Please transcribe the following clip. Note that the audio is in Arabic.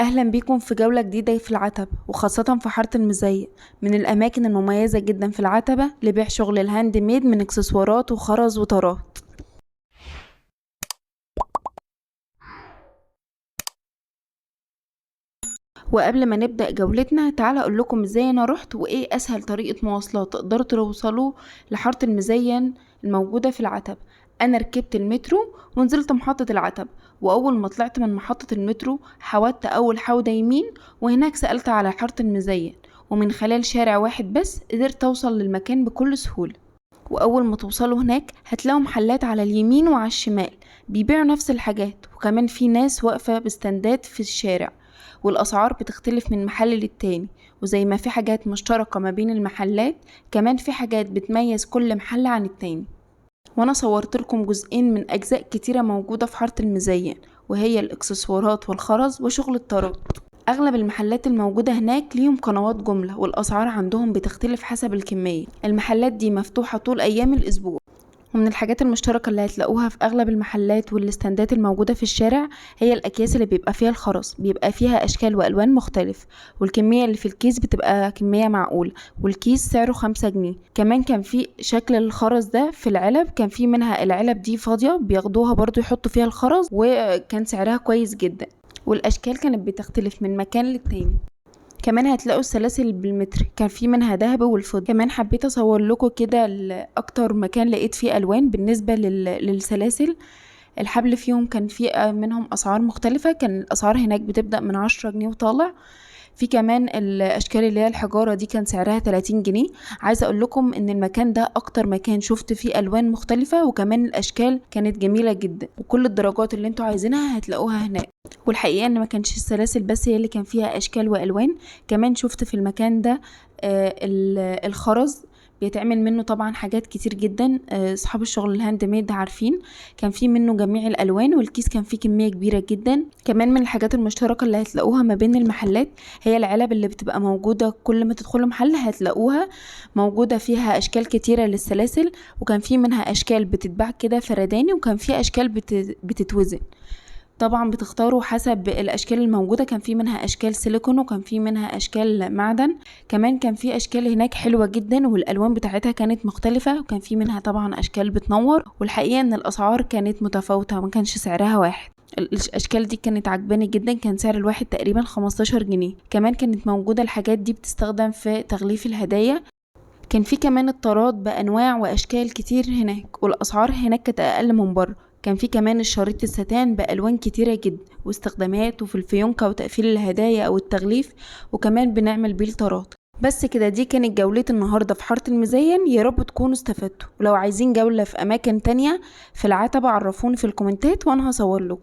أهلا بيكم في جولة جديدة في العتبة، وخاصة في حارة المزية، من الأماكن المميزة جدا في العتبة لبيع شغل الهاند ميد من اكسسوارات وخرز وطارات. وقبل ما نبدأ جولتنا تعالى أقول لكم ازاي أنا رحت وإيه أسهل طريقة مواصلات تقدروا توصلوا لحارة المزين الموجودة في العتبة. أنا ركبت المترو ونزلت محطة العتبة، وأول ما طلعت من محطة المترو حودت أول حودة يمين، وهناك سألت على حارة المزين، ومن خلال شارع واحد بس قدرت أوصل للمكان بكل سهولة. وأول ما توصلوا هناك هتلاقوا محلات على اليمين وعلى الشمال بيبيعوا نفس الحاجات، وكمان في ناس واقفة بستندات في الشارع، والأسعار بتختلف من محل للتاني. وزي ما في حاجات مشتركة ما بين المحلات، كمان في حاجات بتميز كل محل عن التاني. وانا صورت لكم جزئين من اجزاء كتيرة موجودة في حارة المزين، وهي الاكسسوارات والخرز وشغل الطراد. اغلب المحلات الموجودة هناك ليهم قنوات جملة، والاسعار عندهم بتختلف حسب الكمية. المحلات دي مفتوحة طول ايام الاسبوع. ومن الحاجات المشتركة اللي هتلاقوها في أغلب المحلات والاستندات الموجودة في الشارع هي الأكياس اللي بيبقى فيها الخرز، بيبقى فيها أشكال وألوان مختلف، والكمية اللي في الكيس بتبقى كمية معقولة، والكيس سعره 5 جنيه. كمان كان في شكل الخرز ده في العلب، كان في منها العلب دي فاضية بياخدوها برضو يحطوا فيها الخرز، وكان سعرها كويس جدا، والأشكال كانت بتختلف من مكان للتاني. كمان هتلاقوا السلاسل بالمتر، كان في منها ذهب والفضة. كمان حبيت اصور لكم كده اكتر مكان لقيت فيه الوان بالنسبة للسلاسل. الحبل فيهم كان في منهم اسعار مختلفة، كان الاسعار هناك بتبدأ من 10 جنيه وطالع. في كمان الاشكال اللي هي الحجارة دي كان سعرها 30 جنيه. عايزة اقول لكم ان المكان ده اكتر مكان شفت فيه الوان مختلفة، وكمان الاشكال كانت جميلة جدا، وكل الدرجات اللي انتوا عايزينها هتلاقوها هناك. والحقيقة ان ما كانش السلاسل بس هي اللي كان فيها اشكال والوان، كمان شفت في المكان ده الخرز بيتعمل منه طبعا حاجات كتير جدا. اصحاب الشغل الهاند ميد عارفين، كان فيه منه جميع الالوان، والكيس كان فيه كمية كبيرة جدا. كمان من الحاجات المشتركة اللي هتلاقوها ما بين المحلات هي العلب اللي بتبقى موجودة، كل ما تدخلوا محل هتلاقوها موجودة فيها اشكال كتيرة للسلاسل، وكان فيه منها اشكال بتتباع كده فرداني، وكان فيه اشكال بتتوزن. طبعا بتختاروا حسب الاشكال الموجودة، كان في منها اشكال سيليكون، وكان في منها اشكال معدن. كمان كان في اشكال هناك حلوة جدا، والالوان بتاعتها كانت مختلفة، وكان في منها طبعا اشكال بتنور. والحقيقة ان الاسعار كانت متفاوتة، ما كانش سعرها واحد. الاشكال دي كانت عجباني جدا، كان سعر الواحد تقريبا 15 جنيه. كمان كانت موجودة الحاجات دي بتستخدم في تغليف الهدايا. كان في كمان الطراد بانواع واشكال كتير هناك، والاسعار هناك كانت اقل من بره. كان في كمان الشريط الستان بالوان كتيره جدا واستخدامات، وفي الفيونكه وتقفيل الهدايا او التغليف، وكمان بنعمل بيه الطراد. بس كده دي كانت جولتي النهارده في حاره المزين، يا رب تكونوا استفدتوا. ولو عايزين جوله في اماكن تانية في العتبه عرفوني في الكومنتات وانا هصور لكم.